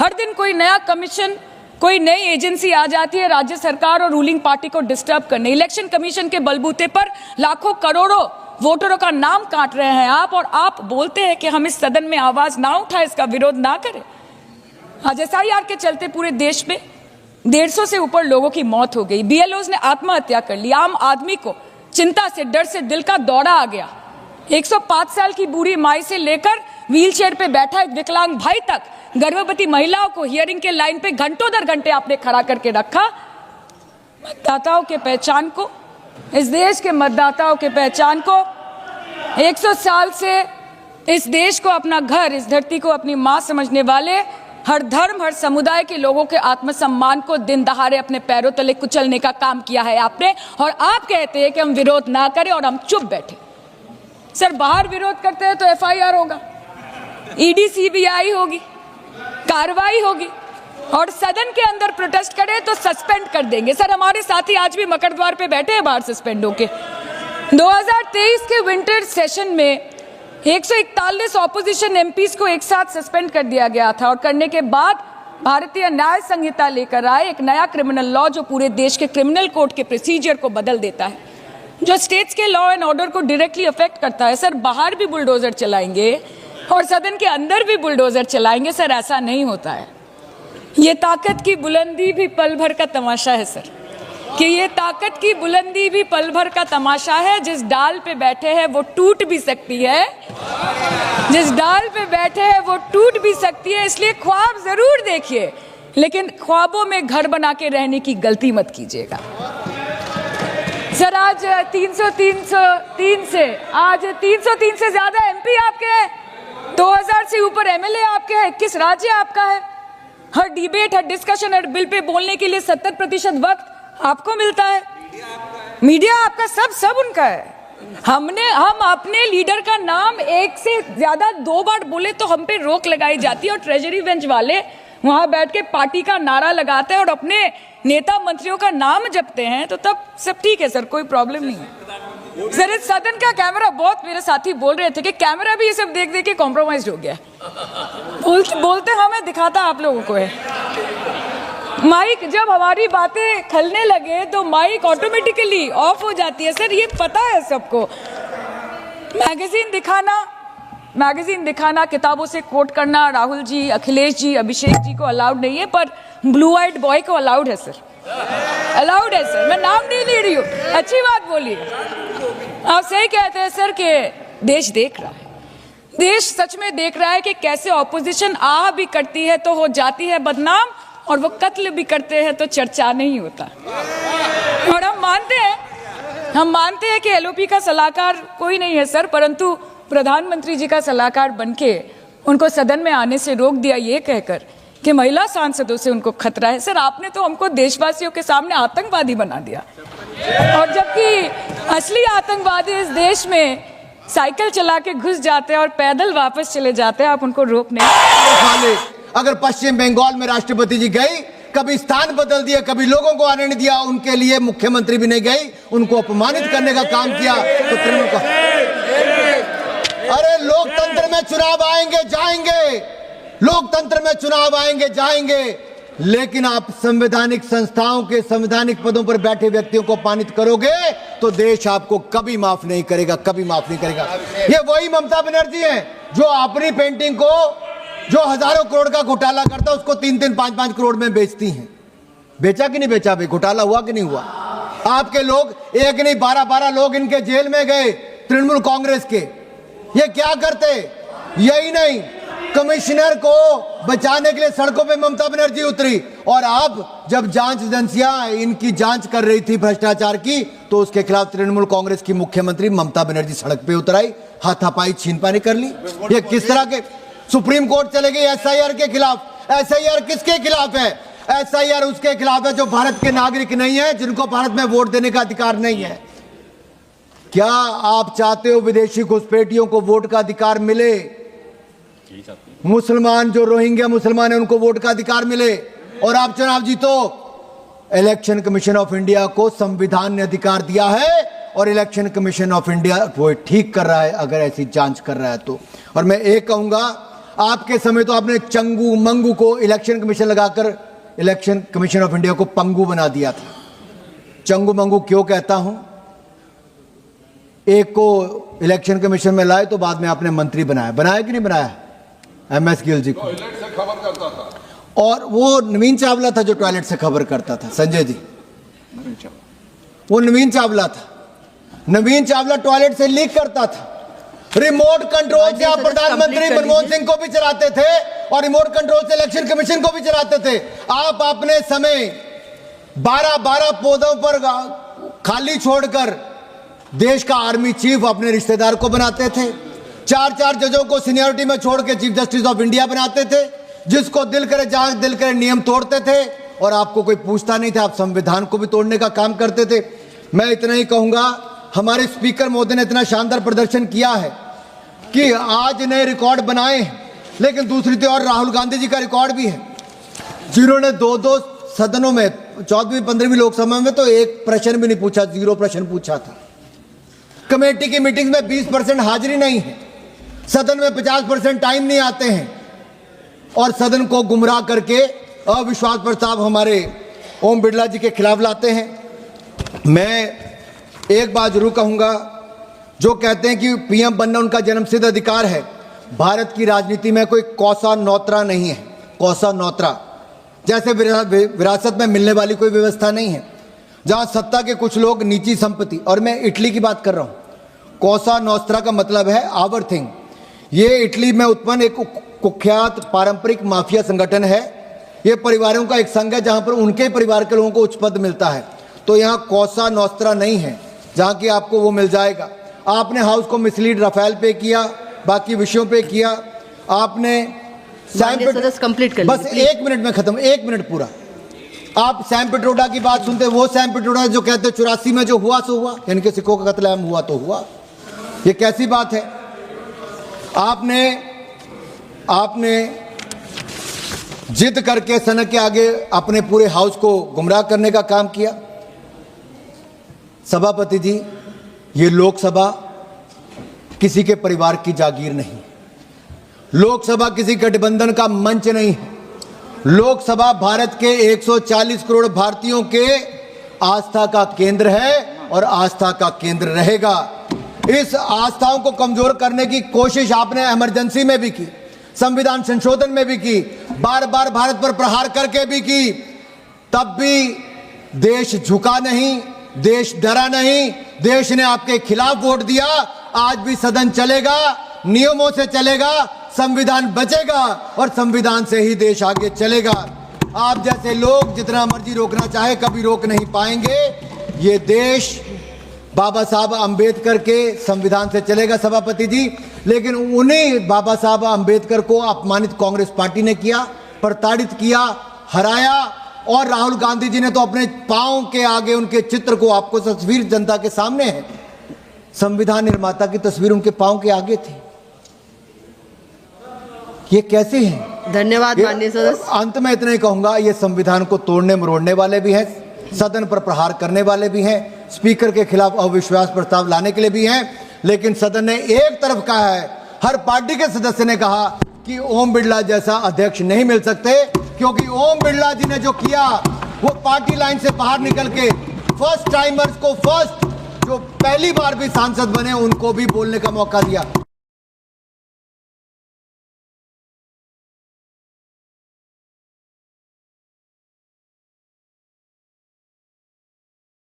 हर दिन कोई नया कमीशन, कोई नई एजेंसी आ जाती है राज्य सरकार और रूलिंग पार्टी को डिस्टर्ब करने। इलेक्शन कमीशन के बलबूते पर लाखों करोड़ों वोटरों का नाम काट रहे हैं आप, और आप बोलते हैं कि हम इस सदन में आवाज ना उठाए, इसका विरोध ना करें। आज SIR के चलते पूरे देश में 150 से ऊपर लोगों की मौत हो गई। BLOs ने आत्महत्या कर ली। आम आदमी को चिंता से, डर से दिल का दौरा आ गया। 105 साल की बूढ़ी माई से लेकर व्हीलचेयर पे बैठा एक विकलांग भाई तक, गर्भवती महिलाओं को हियरिंग के लाइन पे घंटों दर घंटे आपने खड़ा करके रखा। मतदाताओं के पहचान को, इस देश के मतदाताओं के पहचान को, 100 साल से इस देश को अपना घर, इस धरती को अपनी मां समझने वाले हर धर्म, हर समुदाय के लोगों के आत्मसम्मान को दिन दहाड़े अपने पैरों तले कुचलने का काम किया है आपने। और आप कहते हैं कि हम विरोध ना करें और हम चुप बैठे। सर, बाहर विरोध करते हैं तो FIR होगा, ED CBI होगी, कार्रवाई होगी, और सदन के अंदर प्रोटेस्ट करें तो सस्पेंड कर देंगे। सर, हमारे साथी आज भी मकर द्वार पे बैठे हैं बाहर सस्पेंड होके। 2023 के विंटर सेशन में 141 ऑपोजिशन MPs को एक साथ सस्पेंड कर दिया गया था, और करने के बाद भारतीय न्याय संहिता लेकर आए एक नया क्रिमिनल लॉ जो पूरे देश के क्रिमिनल कोड के प्रोसीजर को बदल देता है, जो स्टेट्स के लॉ एंड ऑर्डर को डायरेक्टली अफेक्ट करता है। सर, बाहर भी बुलडोजर चलाएंगे और सदन के अंदर भी बुलडोजर चलाएंगे। सर, ऐसा नहीं होता है। ये ताकत की बुलंदी भी पल भर का तमाशा है सर, कि ये ताकत की बुलंदी भी पल भर का तमाशा है। जिस डाल पे बैठे हैं वो टूट भी सकती है, जिस डाल पे बैठे हैं वो टूट भी सकती है। इसलिए ख्वाब जरूर देखिए, लेकिन ख्वाबों में घर बना के रहने की गलती मत कीजिएगा। सर, आज 303 से ज्यादा MP आपके हैं, 2000 से ऊपर MLA आपके हैं, 21 राज्य आपका है। हर डिबेट, हर डिस्कशन, हर बिल पे बोलने के लिए 70% वक्त आपको मिलता है। मीडिया आपका, सब उनका है। हम अपने लीडर का नाम एक से ज्यादा 2 बार बोले तो हम पे रोक लगाई जाती है, और ट्रेजरी बेंच वाले वहां बैठ के पार्टी का नारा लगाते हैं और अपने नेता मंत्रियों का नाम जपते हैं, तो तब सब ठीक है सर, कोई प्रॉब्लम नहीं है। सर, इस सदन का कैमरा, बहुत मेरे साथी बोल रहे थे कि कैमरा भी ये सब देख देख के कॉम्प्रोमाइज हो गया। बोलते हमें दिखाता आप लोगों को है। माइक जब हमारी बातें खलने लगे तो माइक ऑटोमेटिकली ऑफ हो जाती है। सर, ये पता है सबको। मैगजीन दिखाना, किताबों से कोट करना राहुल जी, अखिलेश जी, अभिषेक जी को अलाउड नहीं है, पर ब्लू आइड बॉय को अलाउड है सर, अलाउड है सर। मैं नाम नहीं ले रही हूँ, अच्छी बात बोलिए। आप सही कहते हैं सर कि देश देख रहा है, देश सच में देख रहा है कि कैसे ऑपोजिशन आ भी करती है तो हो जाती है बदनाम, और वो कत्ल भी करते हैं तो चर्चा नहीं होता। और हम मानते हैं कि LOP का सलाहकार कोई नहीं है सर, परंतु प्रधानमंत्री जी का सलाहकार बनके उनको सदन में आने से रोक दिया, ये कहकर कि महिला सांसदों से उनको खतरा है। सर, आपने तो हमको देशवासियों के सामने आतंकवादी बना दिया, और जबकि असली आतंकवादी इस देश में साइकिल चला के घुस जाते हैं और पैदल वापस चले जाते हैं, आप उनको रोक नहीं। अगर पश्चिम बंगाल में राष्ट्रपति जी गई, कभी स्थान बदल दिया, कभी लोगों को आने नहीं दिया, उनके लिए मुख्यमंत्री भी नहीं गई, उनको अपमानित करने का काम किया, तो तृणमूल का। अरे लोकतंत्र में चुनाव आएंगे जाएंगे, लोकतंत्र में चुनाव आएंगे जाएंगे, लेकिन आप संवैधानिक संस्थाओं के संवैधानिक पदों पर बैठे व्यक्तियों को अपमानित करोगे तो देश आपको कभी माफ नहीं करेगा, कभी माफ नहीं करेगा। ये वही ममता बनर्जी हैं जो अपनी पेंटिंग को, जो हजारों करोड़ का घोटाला करता है, उसको 3-3, 5-5 करोड़ में बेचती हैं। बेचा कि नहीं बेचा भाई? घोटाला हुआ कि नहीं हुआ? आपके लोग एक नहीं 12-12 लोग इनके जेल में गए, तृणमूल कांग्रेस के। ये क्या करते? यही नहीं, कमिश्नर को बचाने के लिए सड़कों पे ममता बनर्जी उतरी, और अब जब जांच एजेंसियां इनकी जांच कर रही थी भ्रष्टाचार की, तो उसके खिलाफ तृणमूल कांग्रेस की मुख्यमंत्री ममता बनर्जी सड़क पे उतर आई, हाथापाई छीनपानी कर ली। ये किस तरह के? सुप्रीम कोर्ट चले गई SIR के खिलाफ। SIR किसके खिलाफ है? SIR उसके खिलाफ है जो भारत के नागरिक नहीं है, जिनको भारत में वोट देने का अधिकार नहीं है। क्या आप चाहते हो विदेशी घुसपैठियों को वोट का अधिकार मिले? मुसलमान जो रोहिंग्या मुसलमान है उनको वोट का अधिकार मिले, और आप चुनाव जीतो। इलेक्शन कमीशन ऑफ इंडिया को संविधान ने अधिकार दिया है, और इलेक्शन कमीशन ऑफ इंडिया वो ठीक कर रहा है अगर ऐसी जांच कर रहा है तो। और मैं एक कहूंगा, आपके समय तो आपने चंगू मंगू को इलेक्शन कमीशन लगाकर इलेक्शन कमीशन ऑफ इंडिया को पंगू बना दिया था। चंगू मंगू क्यों कहता हूं? एक को इलेक्शन कमीशन में लाए तो बाद में आपने मंत्री बनाया कि नहीं बनाया? MS गिल जी को टॉयलेट से खबर करता था। और वो नवीन चावला था जो टॉयलेट से खबर करता था। संजय जी, वो नवीन चावला था। नवीन चावला टॉयलेट से लीक करता था। रिमोट कंट्रोल से आप प्रधानमंत्री मनमोहन सिंह को भी चलाते थे और रिमोट कंट्रोल से इलेक्शन कमीशन को भी चलाते थे। आप अपने समय 12-12 पदों पर खाली छोड़कर देश का आर्मी चीफ अपने रिश्तेदार को बनाते थे। 4-4 जजों को सीनियरिटी में छोड़ के चीफ जस्टिस ऑफ इंडिया बनाते थे। जिसको दिल करे जहां दिल करे नियम तोड़ते थे और आपको कोई पूछता नहीं था। आप संविधान को भी तोड़ने का काम करते थे। मैं इतना ही कहूंगा, हमारे स्पीकर महोदय ने इतना शानदार प्रदर्शन किया है कि आज नए रिकॉर्ड बनाए, लेकिन दूसरी तरफ राहुल गांधी जी का रिकॉर्ड भी है, जिन्होंने 2-2 सदनों में 14वीं 15वीं लोकसभा में तो एक प्रश्न भी नहीं पूछा, 0 प्रश्न पूछा था। कमेटी की मीटिंग में 20% हाजिरी नहीं है, सदन में 50% टाइम नहीं आते हैं और सदन को गुमराह करके अविश्वास प्रस्ताव हमारे ओम बिरला जी के खिलाफ लाते हैं। मैं एक बात जरूर कहूंगा, जो कहते हैं कि पीएम बनना उनका जन्मसिद्ध अधिकार है, भारत की राजनीति में कोई कौसा नौतरा नहीं है। कौसा नौतरा जैसे विरासत में मिलने वाली कोई व्यवस्था नहीं है, जहां सत्ता के कुछ लोग निजी संपत्ति, और मैं इटली की बात कर रहा हूं। कौसा नौस्त्रा का मतलब है आवर थिंग। ये इटली में उत्पन्न एक कुख्यात पारंपरिक माफिया संगठन है। ये परिवारों का एक संघ है जहां पर उनके परिवार के लोगों को उच्च पद मिलता है। तो यहाँ कौसा नौस्त्रा नहीं है जहां की आपको वो मिल जाएगा। आपने हाउस को मिसलीड राफेल पे किया, बाकी विषयों पे किया। आपने कंप्लीट कर बस 1 मिनट में खत्म, 1 मिनट पूरा। आप सैम पिट्रोडा की बात सुनते, वो सैम पिट्रोडा जो कहते 84 में जो हुआ सो हुआ, यानी कि सिखों का कत्लेआम हुआ तो हुआ। ये कैसी बात है? आपने जिद करके सनक के आगे अपने पूरे हाउस को गुमराह करने का काम किया। सभापति जी, ये लोकसभा किसी के परिवार की जागीर नहीं, लोकसभा किसी गठबंधन का मंच नहीं है। लोकसभा भारत के 140 करोड़ भारतीयों के आस्था का केंद्र है और आस्था का केंद्र रहेगा। इस आस्थाओं को कमजोर करने की कोशिश आपने इमरजेंसी में भी की, संविधान संशोधन में भी की, बार बार भारत पर प्रहार करके भी की। तब भी देश झुका नहीं, देश डरा नहीं, देश ने आपके खिलाफ वोट दिया। आज भी सदन चलेगा, नियमों से चलेगा, संविधान बचेगा और संविधान से ही देश आगे चलेगा। आप जैसे लोग जितना मर्जी रोकना चाहे कभी रोक नहीं पाएंगे। ये देश बाबा साहब अंबेडकर के संविधान से चलेगा सभापति जी, लेकिन उन्हीं बाबा साहब अंबेडकर को अपमानित कांग्रेस पार्टी ने किया, प्रताड़ित किया, हराया। और राहुल गांधी जी ने तो अपने पांव के आगे उनके चित्र को, आपको तस्वीर जनता के सामने है, संविधान निर्माता की तस्वीर उनके पांव के आगे थी। ये कैसे हैं? धन्यवाद माननीय सदस्य। अंत में इतना ही कहूंगा, ये संविधान को तोड़ने मरोड़ने वाले भी हैं, सदन पर प्रहार करने वाले भी हैं, स्पीकर के खिलाफ अविश्वास प्रस्ताव लाने के लिए भी हैं। लेकिन सदन ने एक तरफ कहा है, हर पार्टी के सदस्य ने कहा कि ओम बिरला जैसा अध्यक्ष नहीं मिल सकते, क्योंकि ओम बिरला जी ने जो किया वो पार्टी लाइन से बाहर निकल के फर्स्ट टाइमर्स को, जो पहली बार भी सांसद बने उनको भी बोलने का मौका दिया।